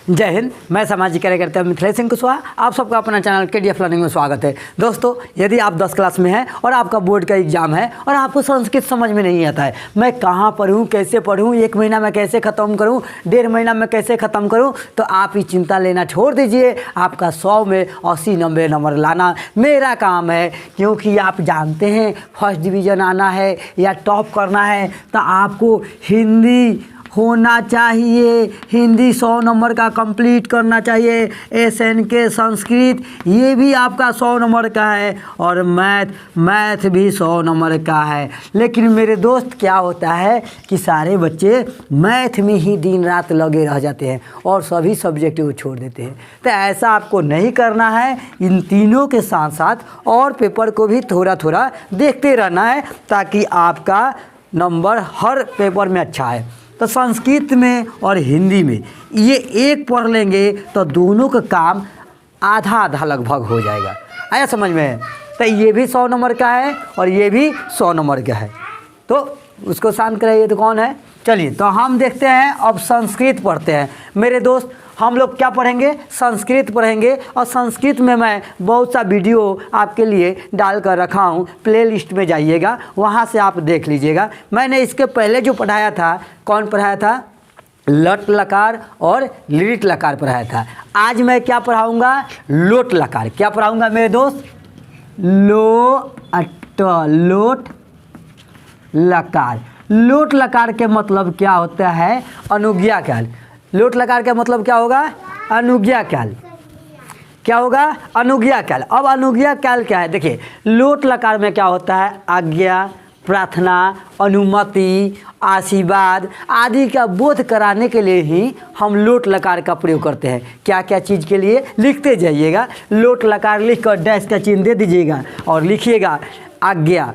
जय हिंद। मैं सामाजिक कार्यकर्ता मिथिलेश सिंह कुशवाहा, आप सबका अपना चैनल KDF लर्निंग में स्वागत है। दोस्तों, यदि आप 10 क्लास में हैं और आपका बोर्ड का एग्जाम है और आपको संस्कृत समझ में नहीं आता है, मैं कहाँ पढ़ूँ, कैसे पढ़ूँ, 1 महीना में कैसे ख़त्म करूँ, 1.5 महीना में कैसे ख़त्म करूँ, तो आप ये चिंता लेना छोड़ दीजिए। आपका 100 में 80-90 नंबर लाना मेरा काम है, क्योंकि आप जानते हैं फर्स्ट डिवीज़न आना है या टॉप करना है तो आपको हिंदी होना चाहिए। हिंदी 100 नंबर का कंप्लीट करना चाहिए। SNK संस्कृत ये भी आपका 100 नंबर का है और मैथ भी 100 नंबर का है। लेकिन मेरे दोस्त, क्या होता है कि सारे बच्चे मैथ में ही दिन रात लगे रह जाते हैं और सभी सब्जेक्ट को छोड़ देते हैं। तो ऐसा आपको नहीं करना है। इन तीनों के साथ साथ और पेपर को भी थोड़ा थोड़ा देखते रहना है, ताकि आपका नंबर हर पेपर में अच्छा है। तो संस्कृत में और हिंदी में ये एक पढ़ लेंगे तो दोनों का काम आधा आधा लगभग हो जाएगा। आया समझ में? तो ये भी 100 नंबर का है और ये भी 100 नंबर का है। तो उसको शांत कराइए। तो कौन है? चलिए, तो हम देखते हैं। अब संस्कृत पढ़ते हैं मेरे दोस्त। हम लोग क्या पढ़ेंगे? संस्कृत पढ़ेंगे। और संस्कृत में मैं बहुत सा वीडियो आपके लिए डाल कर रखा हूँ, प्लेलिस्ट में जाइएगा, वहाँ से आप देख लीजिएगा। मैंने इसके पहले जो पढ़ाया था, कौन पढ़ाया था? लट लकार और लिट लकार पढ़ाया था। आज मैं क्या पढ़ाऊँगा? लोट लकार। क्या पढ़ाऊँगा मेरे दोस्त? लोट लकार। लोट लकार के मतलब क्या होता है? अनुज्ञा काल। लोट लकार का मतलब क्या होगा? अनुज्ञा काल। क्या होगा? अनुज्ञा काल। अब अनुज्ञा काल क्या है? देखिए, लोट लकार में क्या होता है? आज्ञा, प्रार्थना, अनुमति, आशीर्वाद आदि का बोध कराने के लिए ही हम लोट लकार का प्रयोग करते हैं। क्या क्या चीज़ के लिए? लिखते जाइएगा। लोट लकार लिख कर डैश का चिन्ह दे दीजिएगा और लिखिएगा आज्ञा,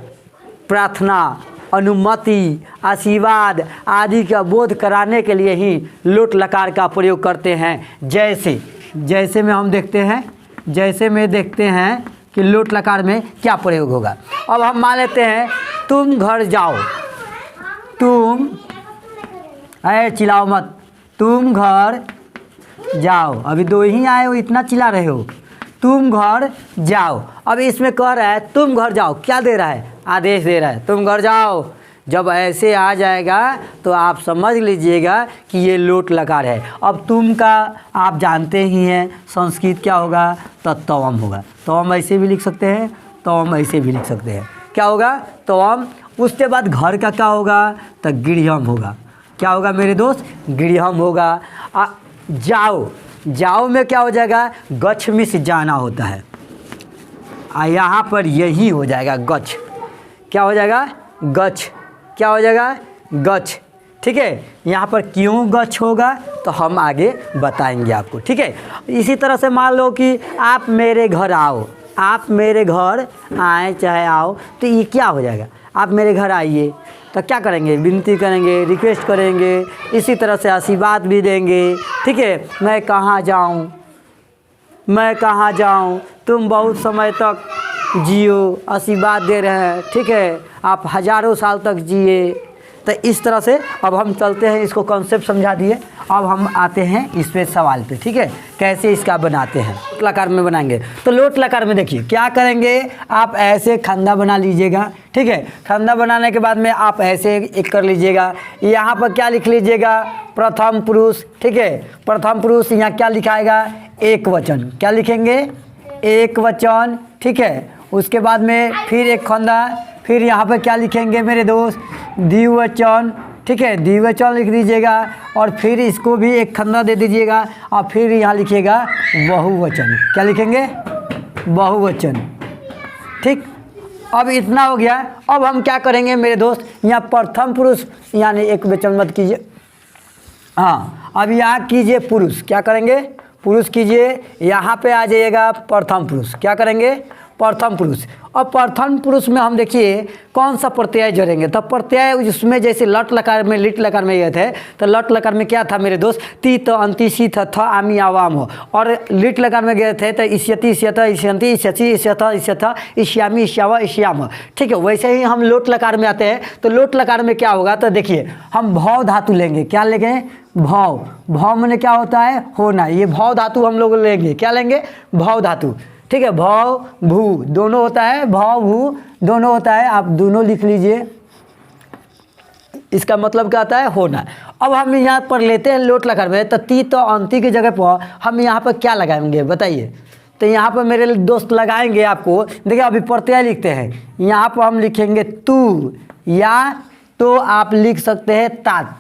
प्रार्थना, अनुमति, आशीर्वाद आदि का बोध कराने के लिए ही लोट लकार का प्रयोग करते हैं। जैसे में हम देखते हैं, जैसे में देखते हैं कि लोट लकार में क्या प्रयोग होगा। अब हम मान लेते हैं, तुम घर जाओ। तुम, अरे चिल्लाओ मत, तुम घर जाओ। अभी 2 ही आए हो, इतना चिल्ला रहे हो। तुम घर जाओ। अब इसमें कह रहा है तुम घर जाओ। क्या दे रहा है? आदेश दे रहा है, तुम घर जाओ। जब ऐसे आ जाएगा तो आप समझ लीजिएगा कि ये लोट लकार है। अब तुम का आप जानते ही हैं संस्कृत क्या होगा? तो तवम होगा। तवम ऐसे भी लिख सकते हैं, तवम ऐसे भी लिख सकते हैं। क्या होगा? तवम। उसके बाद घर का क्या होगा? तो गृहम होगा। क्या होगा मेरे दोस्त? गृहम होगा। जाओ, जाओ में क्या हो जाएगा? गच्छ में से जाना होता है। यहाँ पर यही हो जाएगा गच्छ। क्या हो जाएगा? गच्छ। क्या हो जाएगा? गच्छ। ठीक है। यहाँ पर क्यों गच्छ होगा तो हम आगे बताएंगे आपको। ठीक है। इसी तरह से मान लो कि आप मेरे घर आओ। आप मेरे घर आए चाहे आओ, तो ये क्या हो जाएगा? आप मेरे घर आइए तो क्या करेंगे? विनती करेंगे, रिक्वेस्ट करेंगे, इसी तरह से आशीर्वाद भी देंगे। ठीक है। मैं कहाँ जाऊँ, मैं कहाँ जाऊँ, तुम बहुत समय तक जियो, आशीर्वाद दे रहे हैं। ठीक है। आप हज़ारों साल तक जिए। तो इस तरह से अब हम चलते हैं, इसको कॉन्सेप्ट समझा दिए। अब हम आते हैं इस पे सवाल पे। ठीक है। कैसे इसका बनाते हैं? लोट लकार में बनाएंगे। तो लोट लकार में देखिए क्या करेंगे, आप ऐसे खंदा बना लीजिएगा। ठीक है। खंदा बनाने के बाद में आप ऐसे एक कर लीजिएगा। यहाँ पर क्या लिख लीजिएगा? प्रथम पुरुष। ठीक है। प्रथम पुरुष यहाँ क्या लिखाएगा? एक वचन। क्या लिखेंगे? एक वचन। ठीक है। उसके बाद में फिर एक खंदा, फिर यहाँ पर क्या लिखेंगे मेरे दोस्त? द्विवचन। ठीक है। द्विवचन लिख दीजिएगा और फिर इसको भी एक खंदा दे दीजिएगा और फिर यहाँ लिखिएगा बहुवचन। क्या लिखेंगे? बहुवचन। ठीक। अब इतना हो गया। अब हम क्या करेंगे मेरे दोस्त? यहाँ प्रथम पुरुष, यानी एक वचन मत कीजिए। हाँ, अब यहाँ कीजिए पुरुष। क्या करेंगे? पुरुष कीजिए। यहाँ पे आ जाइएगा प्रथम पुरुष। क्या करेंगे? प्रथम पुरुष। और प्रथम पुरुष में हम देखिए कौन सा प्रत्यय जोड़ेंगे, तो प्रत्यय उसमें जैसे लट लकार में लिट लकार में ये थे, तो लट लकार में क्या था मेरे दोस्त, ती तो अंति सी था आमी आवाम हो, और लिट लकार में गए थे तो इष्यति इष्यत इष्यंति इष्यचि इष्यथ इष्यथ इष्यामी इष्यावा इष्याम। ठीक है, वैसे ही हम लोट लकार में आते हैं, तो लोट लकार में क्या होगा, तो देखिए हम भव धातु लेंगे, क्या लेंगे, भव। भव में क्या होता है, होना, ये भव धातु हम लोग लेंगे, क्या लेंगे, भव धातु। ठीक है, भव भू दोनों होता है, भव भू दोनों होता है, आप दोनों लिख लीजिए, इसका मतलब क्या आता है, होना। अब हम यहाँ पर लेते हैं लोट लकार में, तो ती तो अंति की जगह पर हम यहाँ पर क्या लगाएंगे बताइए, तो यहाँ पर मेरे दोस्त लगाएंगे आपको, देखिए अभी प्रत्यय लिखते हैं, यहाँ पर हम लिखेंगे तू, या तो आप लिख सकते हैं तात,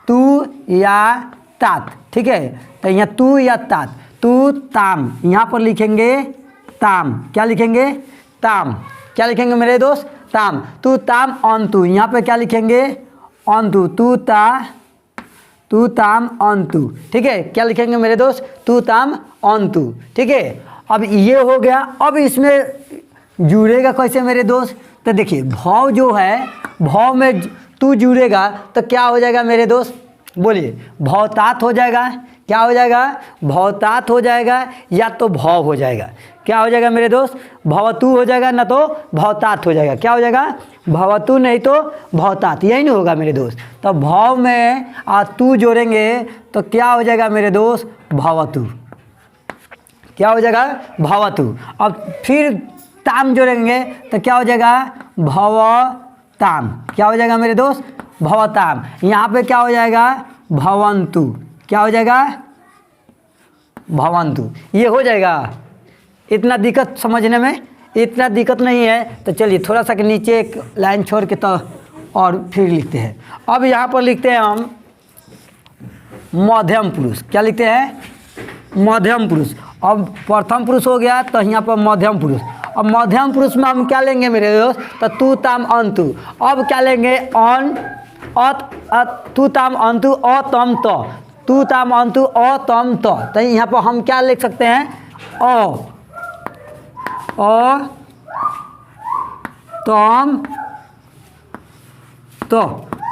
तू या तात। ठीक है, तो यहाँ तू या तात, तू ताम, यहाँ पर लिखेंगे ताम, क्या लिखेंगे, ताम, क्या लिखेंगे मेरे दोस्त, ताम। तू ताम अंतु, यहाँ पे क्या लिखेंगे, अंतु, तू ताम अंतु। ठीक है, क्या लिखेंगे मेरे दोस्त, तू ताम अंतु। ठीक है, अब ये हो गया। अब इसमें जुड़ेगा कैसे मेरे दोस्त, तो देखिए भव जो है, भव में तू जुड़ेगा तो क्या हो जाएगा मेरे दोस्त, बोलिए, भवतात हो जाएगा, क्या हो जाएगा, भवतात हो जाएगा, या तो भव हो जाएगा, क्या हो जाएगा मेरे दोस्त, भवतु हो जाएगा, ना तो भवतात हो जाएगा, क्या हो जाएगा, भवतु नहीं तो भवतात, यही नहीं होगा मेरे दोस्त। तो भव में तू जोड़ेंगे तो क्या हो जाएगा मेरे दोस्त, भवतु, क्या हो जाएगा, भवतु। अब फिर ताम जोड़ेंगे तो क्या हो जाएगा, भवताम, क्या हो जाएगा मेरे दोस्त, भवताम। यहाँ पे क्या हो जाएगा, भवंतु, क्या हो जाएगा, भवंतु, ये हो जाएगा। इतना दिक्कत समझने में, इतना दिक्कत नहीं है, तो चलिए थोड़ा सा के नीचे एक लाइन छोड़ के तो और फिर लिखते हैं। अब यहाँ पर लिखते हैं हम मध्यम पुरुष, क्या लिखते हैं, मध्यम पुरुष। अब प्रथम पुरुष हो गया, तो यहाँ पर मध्यम पुरुष। अब मध्यम पुरुष में हम क्या लेंगे मेरे दोस्त, तो तू ताम अंतु। अब क्या लेंगे, अन तू ताम अंतु अतम त, तू ताम अंतु अतम त। तो यहाँ पर हम क्या लिख सकते हैं, तम तो,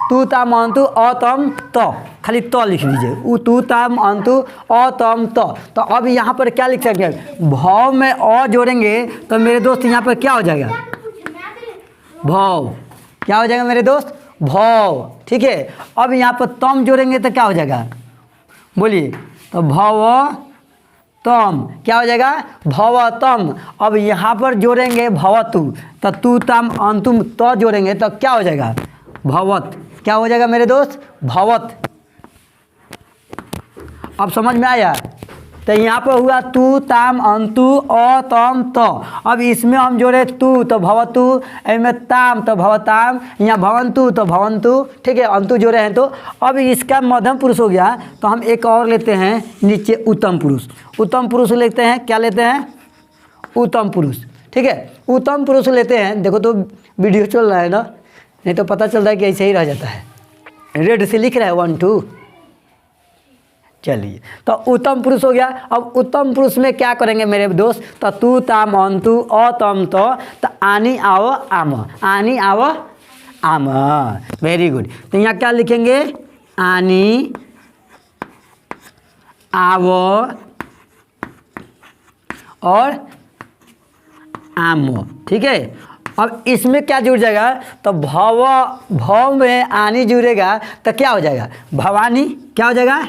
तू ताम अंतु अतम त, खाली तो लिख लीजिए, तू ताम अंतु अतम त। तो अब यहाँ पर क्या लिख सकते हैं, भव में अ जोड़ेंगे तो मेरे दोस्त यहाँ पर क्या हो जाएगा, भव, क्या हो जाएगा मेरे दोस्त, भव। ठीक है, अब यहाँ पर तम जोड़ेंगे तो क्या हो जाएगा, बोलिए, तो भव तम, क्या हो जाएगा, भवतम। अब यहाँ पर जोड़ेंगे भवतु, तो तू ताम अंतुम तो जोड़ेंगे तो क्या हो जाएगा, भवत, क्या हो जाएगा मेरे दोस्त, भवत। अब समझ में आया, तो यहाँ पर हुआ तू ताम अंतु अतम तो। अब इसमें हम जोड़े तू तो भवतु, इनमें ताम तो भवताम, यहाँ भवंतु तो भवंतु। ठीक है, अंतु जोड़े हैं। तो अब इसका मध्यम पुरुष हो गया, तो हम एक और लेते हैं नीचे उत्तम पुरुष। उत्तम पुरुष लेते हैं, क्या लेते हैं, उत्तम पुरुष। ठीक है, उत्तम पुरुष लेते हैं। देखो तो वीडियो चल रहा है ना, नहीं तो पता चल रहा है कि ऐसे ही रह जाता है, रेड से लिख रहा है 1 2। चलिए, तो उत्तम पुरुष हो गया। अब उत्तम पुरुष में क्या करेंगे मेरे दोस्त, तो तू ताम अंतु अतम तो आनी आओ आम, आनी आओ आम, वेरी गुड। तो यहाँ क्या लिखेंगे, आनी आवो और आमो। ठीक है, अब इसमें क्या जुड़ जाएगा, तो भव में आनी जुड़ेगा तो क्या हो जाएगा, भवानी, क्या हो जाएगा,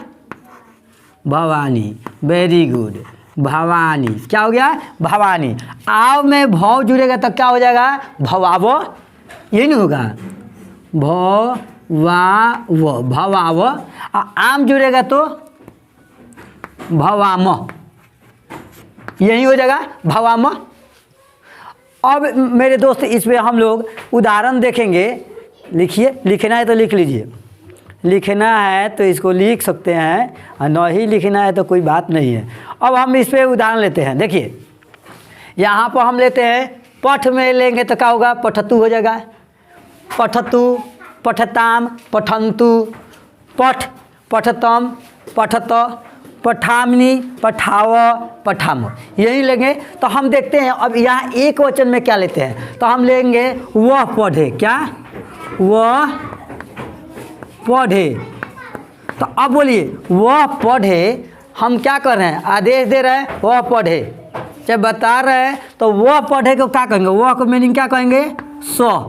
भवानी, वेरी गुड, भवानी, क्या हो गया, भवानी। आव में भव जुड़ेगा तो क्या हो जाएगा, भवावो, यही नहीं होगा, भवावो, भवावो। आम जुड़ेगा तो भवाम, यही हो जाएगा, भवाम। अब मेरे दोस्त इसमें हम लोग उदाहरण देखेंगे, लिखिए, लिखना है तो लिख लीजिए, लिखना है तो इसको लिख सकते हैं, और नहीं लिखना है तो कोई बात नहीं है। अब हम इस पर उदाहरण लेते हैं। देखिए यहाँ पर हम लेते हैं, पठ में लेंगे तो क्या होगा, पठतु हो जाएगा, पठतु, पठताम, पठंतु, पठ, पठतम, पठत, पठामनी, पठाव, पठामो, यही लेंगे। तो हम देखते हैं अब यहाँ एक वचन में क्या लेते हैं, तो हम लेंगे वह पढ़े, क्या, वह पढ़े। तो अब बोलिए वह पढ़े, हम क्या कर रहे हैं, आदेश दे रहे हैं, वह पढ़े। जब बता रहे हैं तो वह पढ़े को क्या कहेंगे, वह को मीनिंग क्या कहेंगे, सो,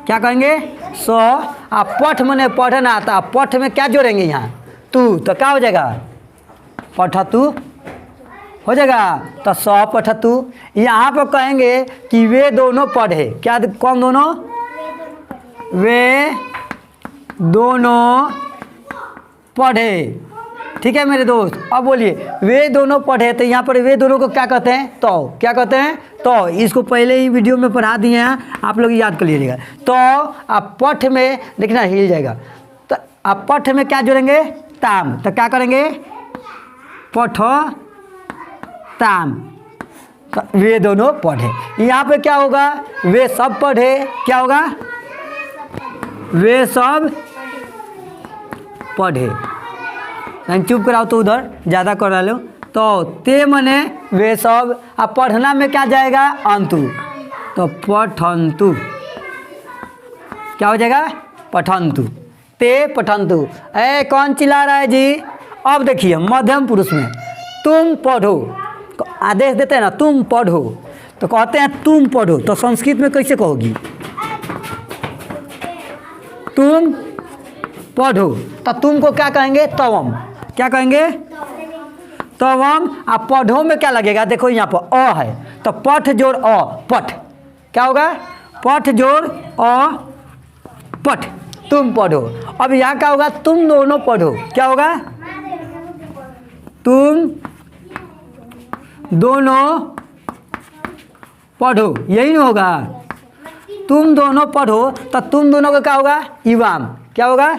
क्या कहेंगे, सो। आप पठ मने पढ़ना आता, पठ में क्या जोड़ेंगे यहाँ, तू, तो क्या हो जाएगा, पठतु हो जाएगा। तो सौ पठतु। यहाँ पर कहेंगे कि वे दोनों पढ़े, क्या, कौन दोनों, वे दोनों पढ़े। ठीक है मेरे दोस्त। अब बोलिए वे दोनों पढ़े, तो यहाँ पर वे दोनों को क्या कहते हैं, तो, क्या कहते हैं, तो। इसको पहले ही वीडियो में पढ़ा दिए हैं, आप लोग याद कर लीजिएगा। तो आप पठ में देखना हिल जाएगा, तो आप पठ में क्या जोड़ेंगे, ताम, तो क्या करेंगे, पठ ताम, तो वे दोनों पढ़े। यहाँ पे क्या होगा, वे सब पढ़े, क्या होगा, वे सब पढ़े। चुप कराओ तो उधर ज़्यादा करा लो। तो ते मने वे सब, अब पढ़ना में क्या जाएगा, अंतु, तो पठंतु, क्या हो जाएगा, पठंतु, ते पठंतु। ए कौन चिल्ला रहा है जी। अब देखिए मध्यम पुरुष में तुम पढ़ो, तो आदेश देते हैं ना, तुम पढ़ो, तो कहते हैं तुम पढ़ो, तो संस्कृत में कैसे कहोगी, तुम पढ़ो। तो तुम को क्या कहेंगे, तवम, क्या कहेंगे, तवम। आप पढ़ो में क्या लगेगा, देखो यहाँ पर अ है, तो पठ जोड़ अ, पठ, क्या होगा, पठ जोड़ अ, पठ, तुम पढ़ो। अब यहाँ क्या होगा, तुम दोनों पढ़ो, क्या होगा, तुम दोनों पढ़ो, यही नहीं होगा, तुम दोनों पढ़ो। तो तुम दोनों का क्या होगा, युवाम, क्या होगा,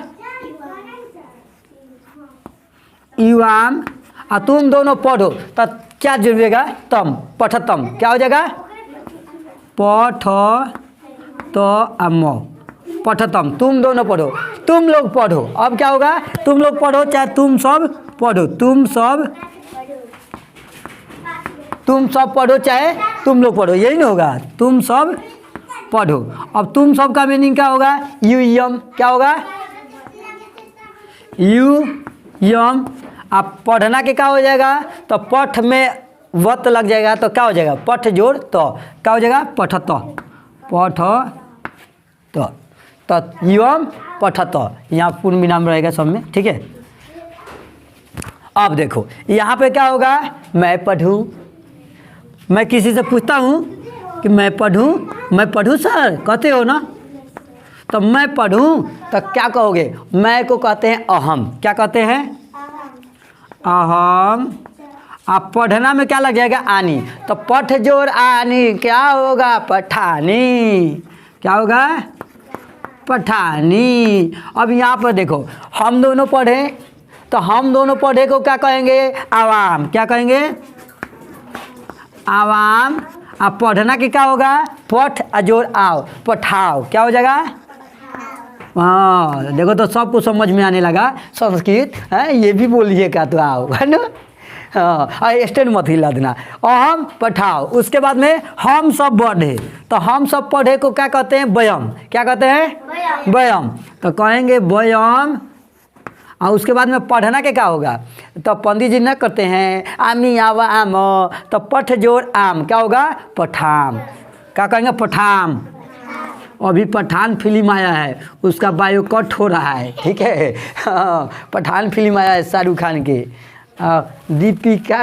युवाम। और तुम दोनों पढ़ो, तो क्या जुड़ेगा, तम, पठतम, क्या हो जाएगा, पठ तो अम, पठतम, तुम दोनों पढ़ो, तुम लोग पढ़ो। अब क्या होगा, तुम लोग पढ़ो चाहे तुम सब पढ़ो, तुम सब पढ़ो चाहे तुम लोग पढ़ो, यही नहीं होगा, तुम सब पढ़ो। अब तुम सब का मीनिंग क्या होगा, यू यम, क्या होगा, यू यम। अब पढ़ना के क्या हो जाएगा, तो पठ में वत लग जाएगा, तो क्या हो जाएगा, पठ जोड़ तो, क्या हो जाएगा, पठत, पठ तो यम पठत, यहाँ पूर्ण विराम रहेगा सब में, ठीक है। अब देखो यहाँ पे क्या होगा, मैं पढ़ूँ, मैं किसी से पूछता हूँ कि मैं पढ़ूँ सर, कहते हो ना, तो मैं पढ़ूँ, तो क्या कहोगे, मैं को कहते हैं अहम, क्या कहते हैं, अहम। आप पढ़ना में क्या लग जाएगा, आनी, तो पठ जोड़ आनी, क्या होगा, पठानी, क्या होगा, पठानी। अब यहाँ पर देखो हम दोनों पढ़े, तो हम दोनों पढ़े को क्या कहेंगे, आवाम, क्या कहेंगे, आवाम। अब पढ़ना की क्या होगा, पठ अजोर आओ, पठाओ, क्या हो जाएगा, हाँ देखो तो सबको समझ में आने लगा संस्कृत है, ये भी बोलिए क्या तो आओ, है ना। हाँ स्टैंड मत हिला देना। अहम पठाओ, उसके बाद में हम सब पढ़े, तो हम सब पढ़े को क्या कहते हैं, बयम, क्या कहते हैं, बयम। तो कहेंगे बयम। और उसके बाद में पढ़ना के क्या होगा, तो पंडित जी न करते हैं आमी आवा आम, तो पठ जोड़ आम, क्या होगा, पठाम, क्या कहेंगे, पठाम। अभी पठान फिल्म आया है, उसका बायो कट हो रहा है, ठीक है। हाँ पठान फिल्म आया है शाहरुख खान के, दीपिका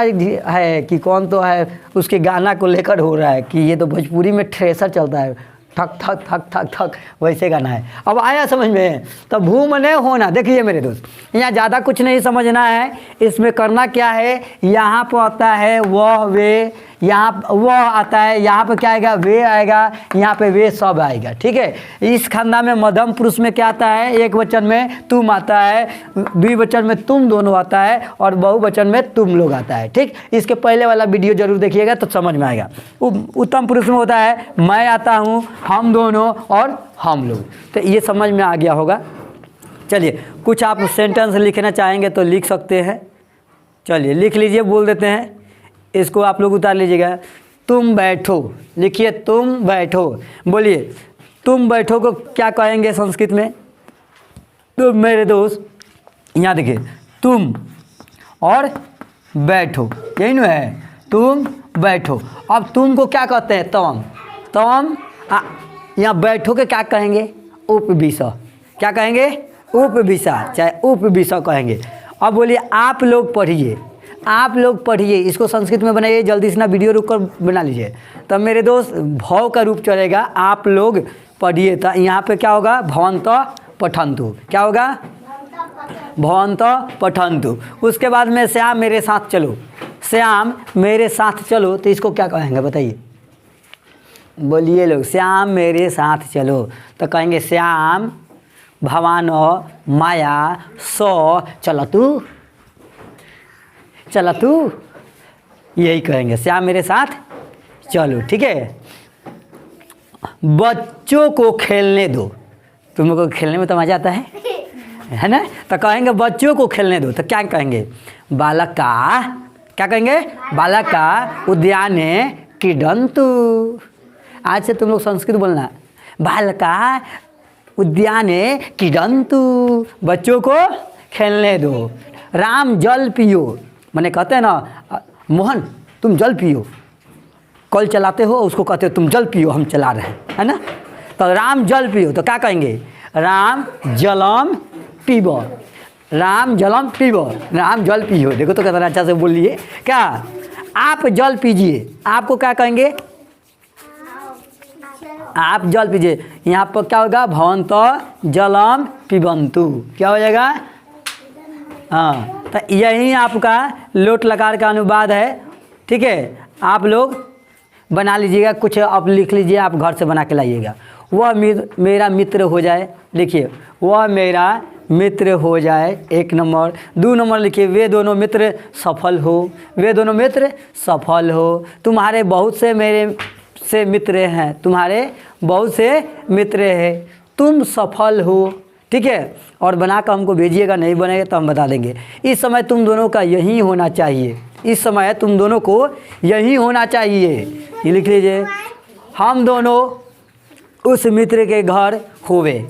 है कि कौन तो है, उसके गाना को लेकर हो रहा है कि ये तो भोजपुरी में थ्रेसर चलता है, ठक ठक ठक ठक ठक, वैसे गाना है। अब आया समझ में, तो भू मने होना। देखिए मेरे दोस्त, यहाँ ज़्यादा कुछ नहीं समझना है, इसमें करना क्या है, यहाँ पर आता है वह वे, यहाँ वह आता है, यहाँ पे क्या आएगा, वे आएगा, यहाँ पे वे सब आएगा, ठीक है। इस खानदान में मध्यम पुरुष में क्या आता है, एक वचन में तुम आता है, द्विवचन में तुम दोनों आता है, और बहुवचन में तुम लोग आता है, ठीक। इसके पहले वाला वीडियो जरूर देखिएगा तो समझ में आएगा। उत्तम पुरुष में होता है मैं आता हूँ, हम दोनों और हम लोग, तो ये समझ में आ गया होगा। चलिए कुछ आप सेंटेंस लिखना चाहेंगे तो लिख सकते हैं, चलिए लिख लीजिए, बोल देते हैं, इसको आप लोग उतार लीजिएगा। तुम बैठो, लिखिए तुम बैठो। बोलिए तुम बैठो को क्या कहेंगे संस्कृत में? तो मेरे दोस्त यहाँ देखिए, तुम और बैठो, यही ना है, तुम बैठो। अब तुम को क्या कहते हैं? तम। तम यहाँ बैठो के क्या कहेंगे? उपविशा। क्या कहेंगे? उपविशा, चाहे उपविशा कहेंगे। अब बोलिए आप लोग पढ़िए, आप लोग पढ़िए, इसको संस्कृत में बनाइए, जल्दी से ना वीडियो रुक कर बना लीजिए। तब मेरे दोस्त भव का रूप चलेगा, आप लोग पढ़िए। तो यहाँ पे क्या होगा? भवन्तः पठन्तु। क्या होगा? भवन्तः पठन्तु। उसके बाद में श्याम मेरे साथ चलो, श्याम मेरे साथ चलो, तो इसको क्या कहेंगे बताइए? बोलिए लोग, श्याम मेरे साथ चलो, तो कहेंगे श्याम भवानो माया सो चलतु, चलतु, यही कहेंगे, श्याम मेरे साथ चलो। ठीक है, बच्चों को खेलने दो। तुम लोगों को खेलने में तो मजा आता है ना? तो कहेंगे बच्चों को खेलने दो, तो क्या कहेंगे? बालका, क्या कहेंगे? बालका उद्याने क्रीडन्तु। आज से तुम लोग संस्कृत बोलना, बालका उद्याने क्रीडन्तु, बच्चों को खेलने दो। राम जल पियो, मैंने कहते हैं ना मोहन तुम जल पियो, कल चलाते हो उसको कहते हो तुम जल पियो, हम चला रहे हैं, है ना? तो राम जल पियो, तो क्या कहेंगे? राम जलम पीबो, राम जलम पीबो, राम जल पियो। देखो तो कितना अच्छा से बोलिए। क्या? आप जल पीजिए, आपको क्या कहेंगे? आप जल पीजिए। यहाँ पर क्या होगा? भवन्तः जलम पिबन्तु। क्या हो जाएगा? हाँ, तो यही आपका लोट लकार का अनुवाद है। ठीक है, आप लोग बना लीजिएगा, कुछ आप लिख लीजिए, आप घर से बना के लाइएगा। वह मेरा मित्र हो जाए, लिखिए वह मेरा मित्र हो जाए, 1 नंबर। 2 नंबर लिखिए वे दोनों मित्र सफल हो, वे दोनों मित्र सफल हो। तुम्हारे बहुत से मेरे से मित्र हैं, तुम्हारे बहुत से मित्र हैं, तुम सफल हो। ठीक है, और बना कर हमको भेजिएगा, नहीं बनेगा तो हम बता देंगे। इस समय तुम दोनों का यही होना चाहिए, इस समय तुम दोनों को यही होना चाहिए, ये लिख लीजिए। हम दोनों उस मित्र के घर होवे,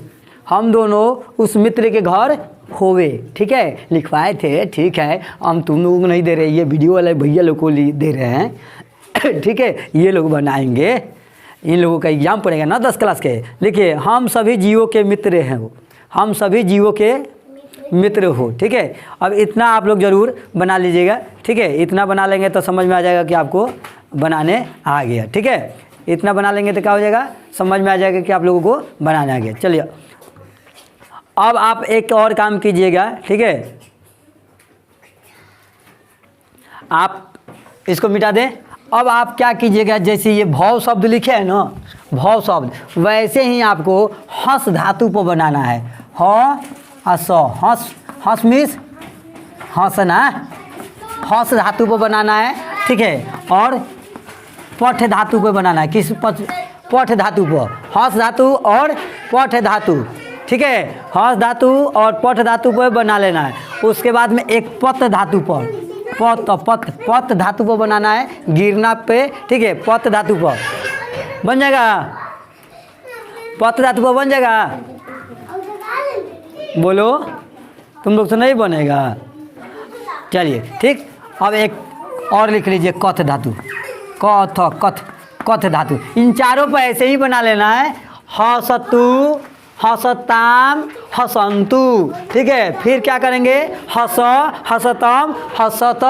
हम दोनों उस मित्र के घर होवे। ठीक है, लिखवाए थे, ठीक है, हम तुम लोगों को नहीं दे रहे, ये वीडियो वाले भैया लोग को दे रहे हैं। ठीक है, ये लोग बनाएंगे, इन लोगों का एग्जाम पड़ेगा ना 10 क्लास के। लिखिए हम सभी जीवों के मित्र हैं, वो हम सभी जीवों के मित्र हो। ठीक है, अब इतना आप लोग ज़रूर बना लीजिएगा। ठीक है, इतना बना लेंगे तो समझ में आ जाएगा कि आपको बनाने आ गया। ठीक है, इतना बना लेंगे तो क्या हो जाएगा? समझ में आ जाएगा कि आप लोगों को बनाने आ गया। चलिए अब आप एक और काम कीजिएगा। ठीक है, आप इसको मिटा दें। अब आप क्या कीजिएगा, जैसे ये भव शब्द लिखे है ना, भव शब्द, वैसे ही आपको हंस धातु पर बनाना है। हंस, हंस मीन्स हंसना, हंस धातु पर बनाना है। ठीक है, और पठ धातु पर बनाना है। किस पठ धातु पर? हंस धातु और पठ धातु। ठीक है, हंस धातु और पठ धातु पर बना लेना है। उसके बाद में एक पत धातु पर, पत धातु पर बनाना है, गिरना पे। ठीक है, पत धातु पर बन जाएगा, पत धातु पर बन जाएगा। बोलो, तुम लोग से नहीं बनेगा। चलिए ठीक, अब एक और लिख लीजिए कथ धातु, कथ धातु। इन चारों पर ऐसे ही बना लेना है, हसतु, हसताम, हसंतु। ठीक है, फिर क्या करेंगे? हस, हसतम, हसत।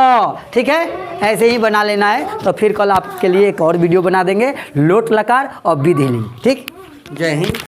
ठीक है, ऐसे ही बना लेना है। तो फिर कल आपके लिए एक और वीडियो बना देंगे, लोट लकार और विधि लिंग। ठीक, जय हिंद।